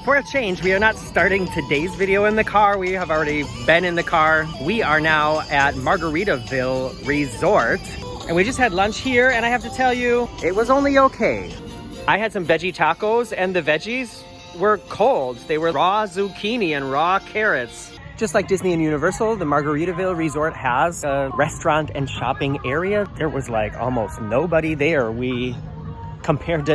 For a change, we are not starting today's video in the car. We have already been in the car. We are now at Margaritaville Resort. And we just had lunch here, and I have to tell you, it was only okay. I had some veggie tacos, and the veggies were cold. They were raw zucchini and raw carrots. Just like Disney and Universal, the Margaritaville Resort has a restaurant and shopping area. There was like almost nobody there.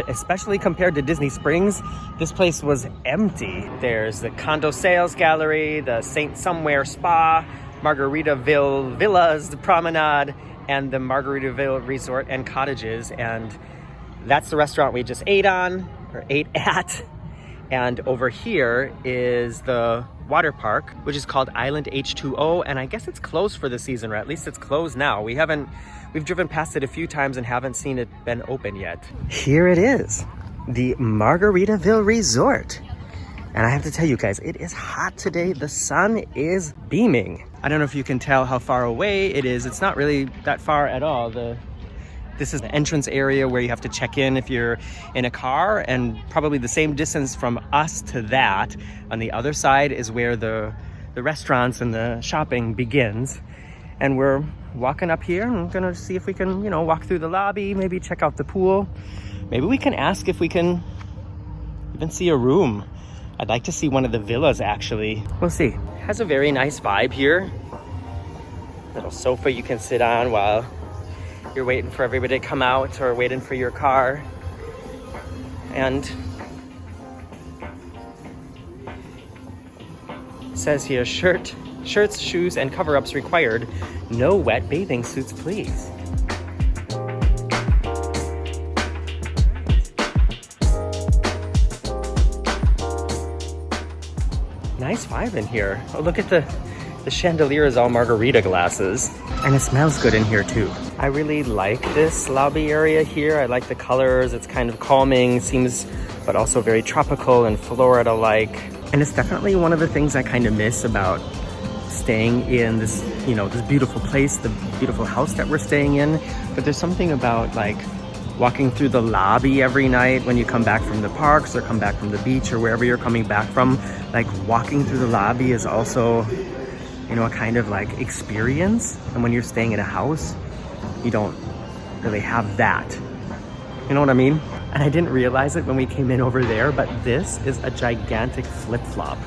Especially compared to Disney Springs, this place was empty. There's the condo sales gallery, the Saint Somewhere Spa, Margaritaville Villas, the Promenade, and the Margaritaville Resort and Cottages. And that's the restaurant we just ate at. And over here is the water park, which is called Island H2O. And I guess it's closed for the season, or at least it's closed now. We've driven past it a few times and haven't seen it been open yet. Here it is, the Margaritaville Resort. And I have to tell you guys, it is hot today. The sun is beaming. I don't know if you can tell how far away it is. It's not really that far at all. This is the entrance area where you have to check in if you're in a car, and probably the same distance from us to that. On the other side is where the restaurants and the shopping begins. And we're walking up here, and I'm gonna see if we can, walk through the lobby, maybe check out the pool. Maybe we can ask if we can even see a room. I'd like to see one of the villas, actually. We'll see. It has a very nice vibe here. Little sofa you can sit on while you're waiting for everybody to come out or waiting for your car. And it says here, shirts, shoes, and cover-ups required. No wet bathing suits, please. Nice vibe in here. Oh, look at the chandelier is all margarita glasses. And it smells good in here too. I really like this lobby area here. I like the colors. It's kind of calming, but also very tropical and Florida-like. And it's definitely one of the things I kind of miss about staying in this, this beautiful place, the beautiful house that we're staying in. But there's something about like walking through the lobby every night when you come back from the parks or come back from the beach or wherever you're coming back from. Like walking through the lobby is also, a kind of like experience. And when you're staying in a house, you don't really have that. You know what I mean? And I didn't realize it when we came in over there, but this is a gigantic flip-flop.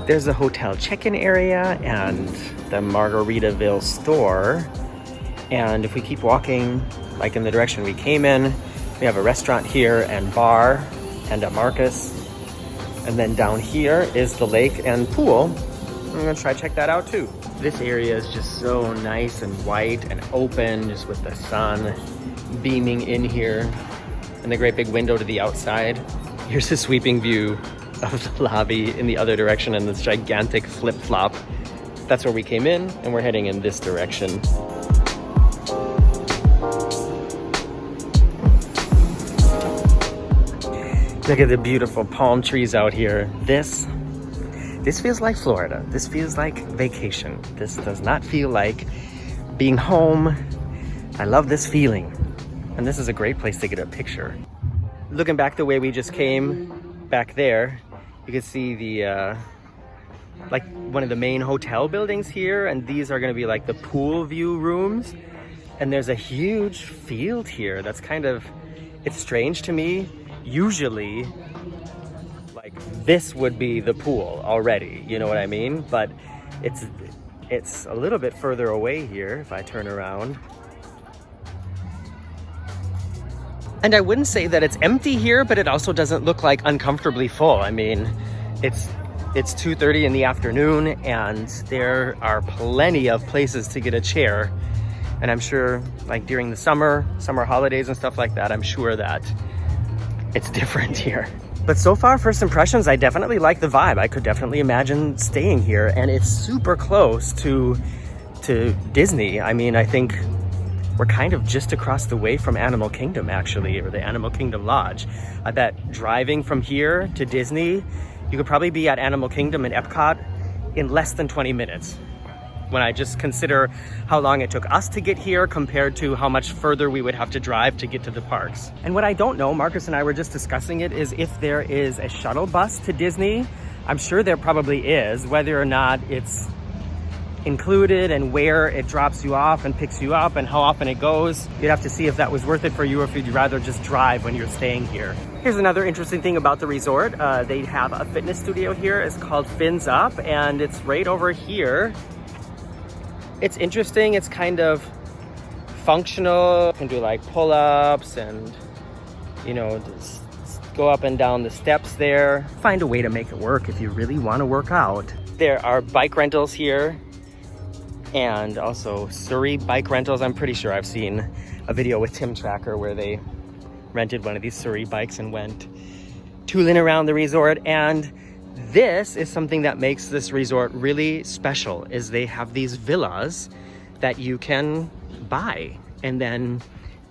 There's a hotel check-in area and the Margaritaville store. And if we keep walking, like in the direction we came in, we have a restaurant here and bar and a Marcus. And then down here is the lake and pool. I'm gonna try check that out too. This area is just so nice and white and open, just with the sun beaming in here and the great big window to the outside. Here's a sweeping view of the lobby in the other direction and this gigantic flip-flop. That's where we came in, and we're heading in this direction. Look at the beautiful palm trees out here. This feels like Florida. This feels like vacation. This does not feel like being home. I love this feeling. And this is a great place to get a picture. Looking back the way we just came back there, you can see the like one of the main hotel buildings here, and these are going to be like the pool view rooms. And there's a huge field here that's it's strange to me. Usually like this would be the pool already, you know what I mean? But it's a little bit further away here if I turn around. And I wouldn't say that it's empty here, but it also doesn't look like uncomfortably full. I mean, it's 2:30 in the afternoon, and there are plenty of places to get a chair. And I'm sure, like during the summer holidays and stuff like that, I'm sure that it's different here. But so far, first impressions, I definitely like the vibe. I could definitely imagine staying here, and it's super close to Disney. I mean, I think we're kind of just across the way from Animal Kingdom, actually, or the Animal Kingdom Lodge. I bet driving from here to Disney, you could probably be at Animal Kingdom and EPCOT in less than 20 minutes. when I just consider how long it took us to get here compared to how much further we would have to drive to get to the parks. And what I don't know, Marcus and I were just discussing it, is if there is a shuttle bus to Disney. I'm sure there probably is. Whether or not it's included and where it drops you off and picks you up and how often it goes, you'd have to see if that was worth it for you or if you'd rather just drive when you're staying here. Here's another interesting thing about the resort. They have a fitness studio here. It's called Fins Up, and it's right over here. It's interesting. It's kind of functional. You can do like pull-ups and, you know, just go up and down the steps there. Find a way to make it work if you really want to work out. There are bike rentals here, and also Surrey bike rentals. I'm pretty sure I've seen a video with Tim Tracker where they rented one of these Surrey bikes and went tooling around the resort. And this is something that makes this resort really special, is they have these villas that you can buy, and then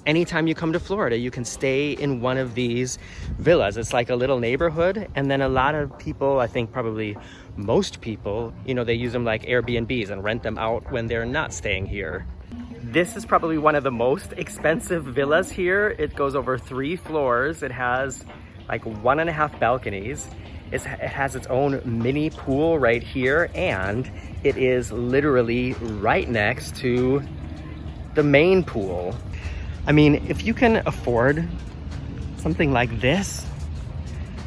anytime you come to Florida, you can stay in one of these villas. It's like a little neighborhood, and then a lot of people, I think probably most people, you know, they use them like Airbnbs and rent them out when they're not staying here. This is probably one of the most expensive villas here. It goes over 3 floors. It has like 1.5 balconies. It has its own mini pool right here, and it is literally right next to the main pool. I mean, if you can afford something like this,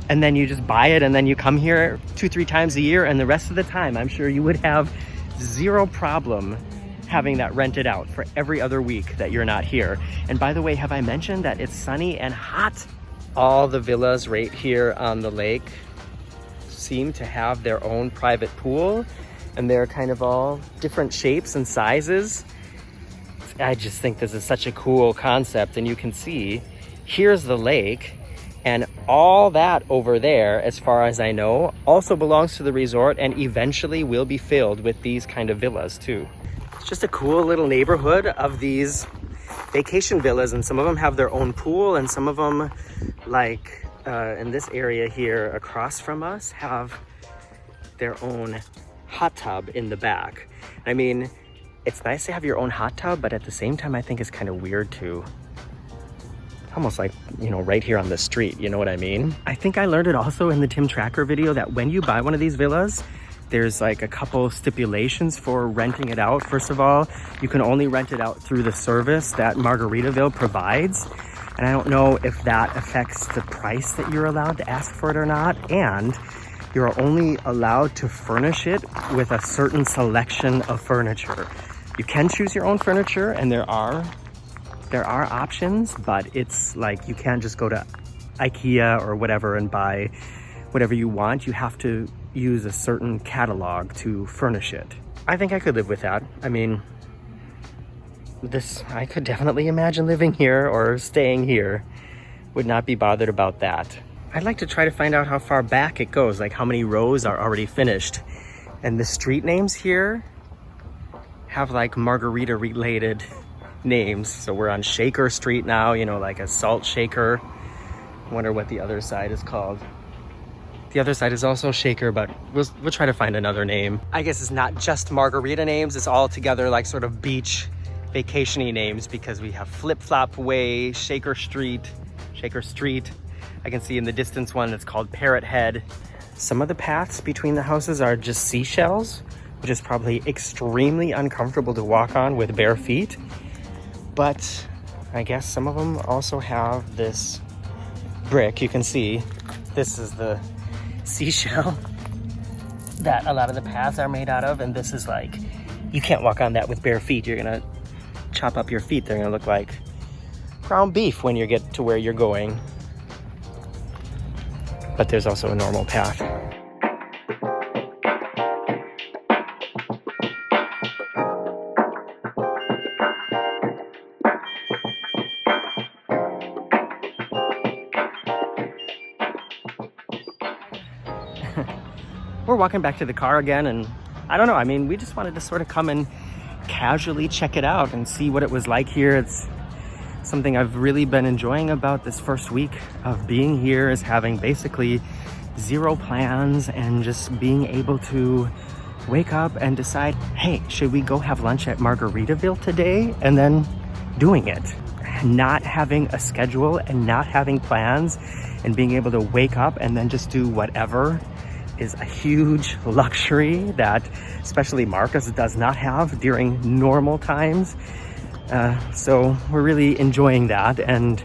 and then you just buy it and then you come here 2-3 times a year, and the rest of the time, I'm sure you would have zero problem having that rented out for every other week that you're not here. And by the way, have I mentioned that it's sunny and hot? All the villas right here on the lake seem to have their own private pool, and they're kind of all different shapes and sizes. I just think this is such a cool concept. And you can see, here's the lake, and all that over there, as far as I know, also belongs to the resort and eventually will be filled with these kind of villas too. It's just a cool little neighborhood of these vacation villas, and some of them have their own pool, and some of them, like in this area here across from us, have their own hot tub in the back. I mean, it's nice to have your own hot tub, but at the same time, I think it's kind of weird to almost like, you know, right here on the street, you know what I mean? I think I learned it also in the Tim Tracker video that when you buy one of these villas, there's like a couple stipulations for renting it out. First of all, you can only rent it out through the service that Margaritaville provides. And I don't know if that affects the price that you're allowed to ask for it or not. And you're only allowed to furnish it with a certain selection of furniture. You can choose your own furniture, and there are options, but it's like you can't just go to IKEA or whatever and buy whatever you want. You have to use a certain catalog to furnish it. I think I could live with that. I mean, I could definitely imagine living here or staying here. Would not be bothered about that. I'd like to try to find out how far back it goes, like how many rows are already finished. And the street names here have like Margarita related names. So we're on Shaker Street now, you know, like a salt shaker. I wonder what the other side is called. The other side is also Shaker, but we'll try to find another name. I guess it's not just Margarita names, it's all together like sort of beach vacation-y names, because we have Flip Flop Way, Shaker Street. I can see in the distance one that's called Parrot Head. Some of the paths between the houses are just seashells, which is probably extremely uncomfortable to walk on with bare feet. But I guess some of them also have this brick. You can see this is the seashell that a lot of the paths are made out of, and this is like, you can't walk on that with bare feet. You're gonna chop up your feet. They're gonna look like ground beef when you get to where you're going. But there's also a normal path. We're walking back to the car again, and I don't know, I mean, we just wanted to sort of come and casually check it out and see what it was like here. It's something I've really been enjoying about this first week of being here, is having basically zero plans and just being able to wake up and decide, hey, should we go have lunch at Margaritaville today? And then doing it. Not having a schedule and not having plans and being able to wake up and then just do whatever is a huge luxury that especially Marcus does not have during normal times. So we're really enjoying that. And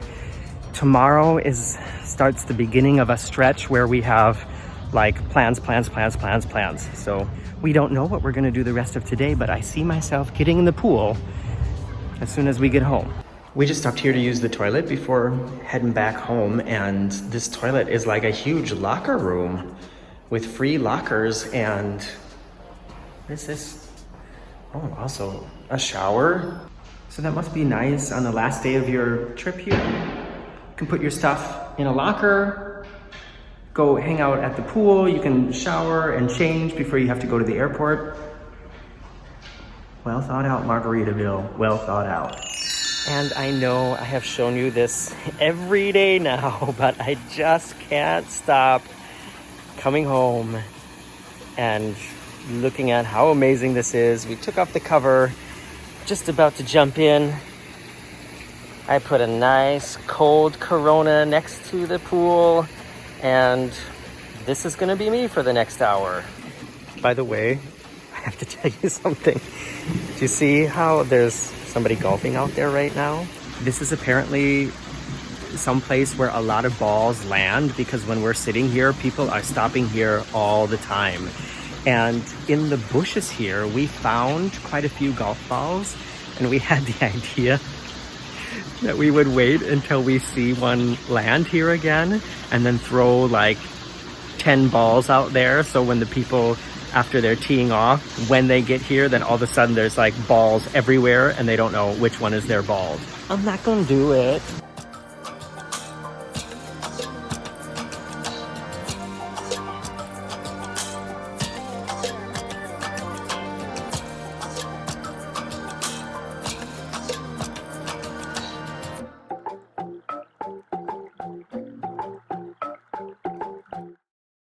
tomorrow starts the beginning of a stretch where we have like plans. So we don't know what we're gonna do the rest of today, but I see myself getting in the pool as soon as we get home. We just stopped here to use the toilet before heading back home, and this toilet is like a huge locker room with free lockers. And what is this? Oh, also a shower. So that must be nice on the last day of your trip here. You can put your stuff in a locker, go hang out at the pool, you can shower and change before you have to go to the airport. Well thought out, Margaritaville, well thought out. And I know I have shown you this every day now, but I just can't stop coming home and looking at how amazing this is. We took off the cover, just about to jump in. I put a nice cold Corona next to the pool, and this is gonna be me for the next hour. By the way, I have to tell you something. Do you see how there's somebody golfing out there right now? This is apparently some place where a lot of balls land, because when we're sitting here, people are stopping here all the time. And in the bushes here, we found quite a few golf balls, and we had the idea that we would wait until we see one land here again and then throw like 10 balls out there. So when the people, after they're teeing off, when they get here, then all of a sudden there's like balls everywhere and they don't know which one is their ball. I'm not gonna do it.